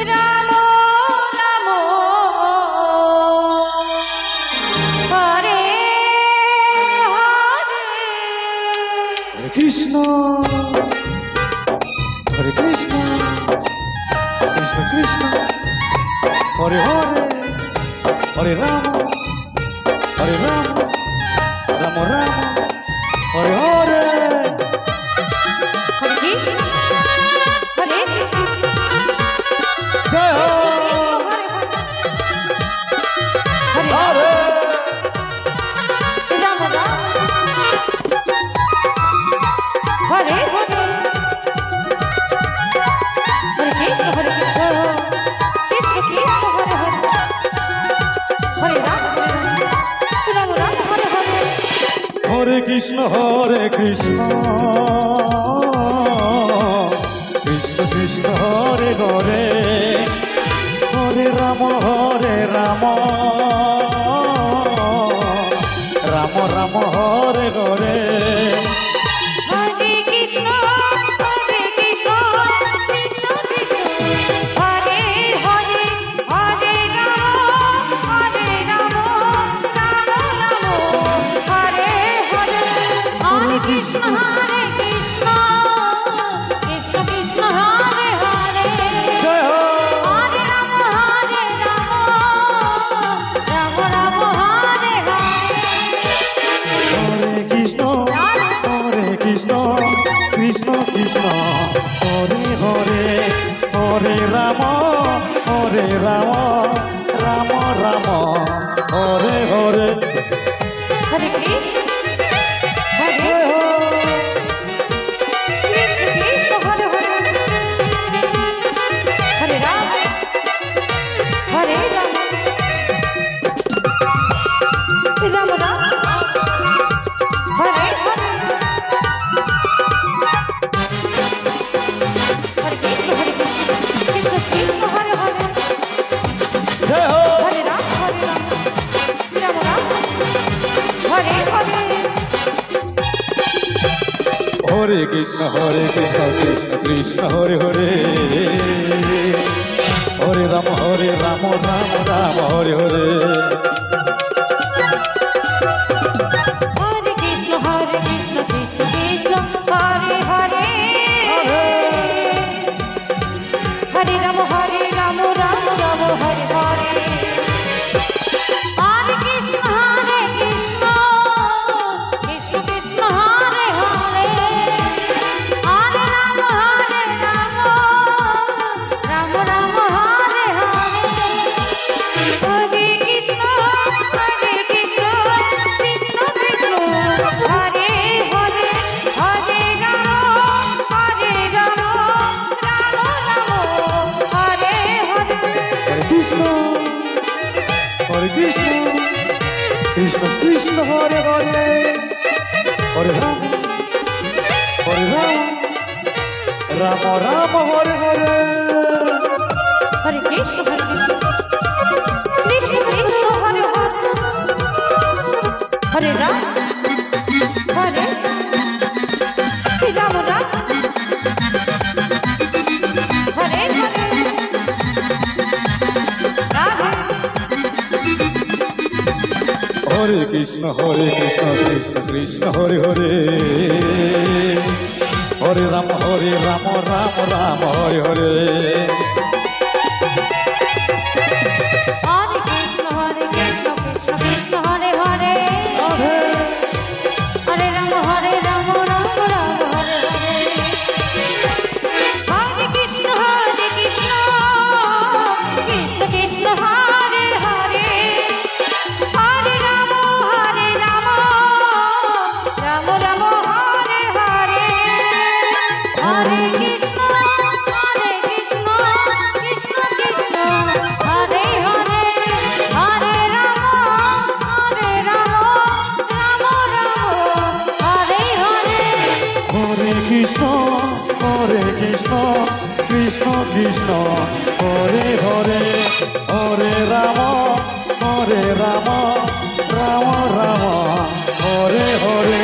রাম রাম হরে হরে কৃষ্ণ হরে কৃষ্ণ কৃষ্ণ কৃষ্ণ হরে হরে হরে রাম রাম রাম হরে হরে হরে কৃষ্ণ হরে কৃষ্ণ জয় হো হরে হরে রাম রাম হরে হরে হরে কৃষ্ণ হরে কৃষ্ণ কৃষ্ণ কৃষ্ণ হরে হরে হরে রাম রাম রাম হরে হরে হরে কৃষ্ণ কৃষ্ণ কৃষ্ণ হরে হরে হরে রাম রাম রাম হরে হরে হরে কৃষ্ণ কৃষ্ণ কৃষ্ণ হরে হরে হরে রাম রাম রাম হরে হরে হরে কৃষ্ণ কৃষ্ণ কৃষ্ণ হরে হরে জয় হো হরে রাম রাম হরে হরে হরে কৃষ্ণ কৃষ্ণ কৃষ্ণ হরে হরে হরে রাম রাম রাম হরে হরে হরে কৃষ্ণ হরে জয় হো কৃষ্ণ কৃষ্ণ হরে হরে হরে রাম রাম রাম হরে হরে হরে কৃষ্ণ কৃষ্ণ কৃষ্ণ হরে হরে জয় হো হরে রাম রাম হরে হরে হরে কৃষ্ণ কৃষ্ণ কৃষ্ণ হরে হরে হরে রাম রাম রাম হরে হরে হরে কৃষ্ণ কৃষ্ণ কৃষ্ণ হরে হরে হরে রাম রাম রাম হরে হরে হরে কৃষ্ণ কৃষ্ণ কৃষ্ণ হরে হরে হরে রাম রাম রাম হরে হরে হরে কৃষ্ণ কৃষ্ণ কৃষ্ণ হরে হরে হরে রাম রাম হরে হরে হরে কৃষ্ণ কৃষ্ণ কৃষ্ণ হরে হরে হরে রাম রাম রাম হরে হরে হরে কৃষ্ণ কৃষ্ণ কৃষ্ণ হরে হরে হরে রাম হরে রাম রাম হরে হরে রাধে হরে কৃষ্ণ কৃষ্ণ কৃষ্ণ হরে হরে হরে রাম রাম হরে হরে হরে কৃষ্ণ কৃষ্ণ কৃষ্ণ হরে হরে রাধে হরে রাম রাম রাম হরে হরে হরে কৃষ্ণ কৃষ্ণ কৃষ্ণ হরে হরে হরে রাম রাম রাম হরে হরে হরে কৃষ্ণ কৃষ্ণ কৃষ্ণ হরে হরে হরে রাম রাম রাম হরে হরে হরে কৃষ্ণ কৃষ্ণ কৃষ্ণ হরে হরে হরে রাম রাম রাম হরে হরে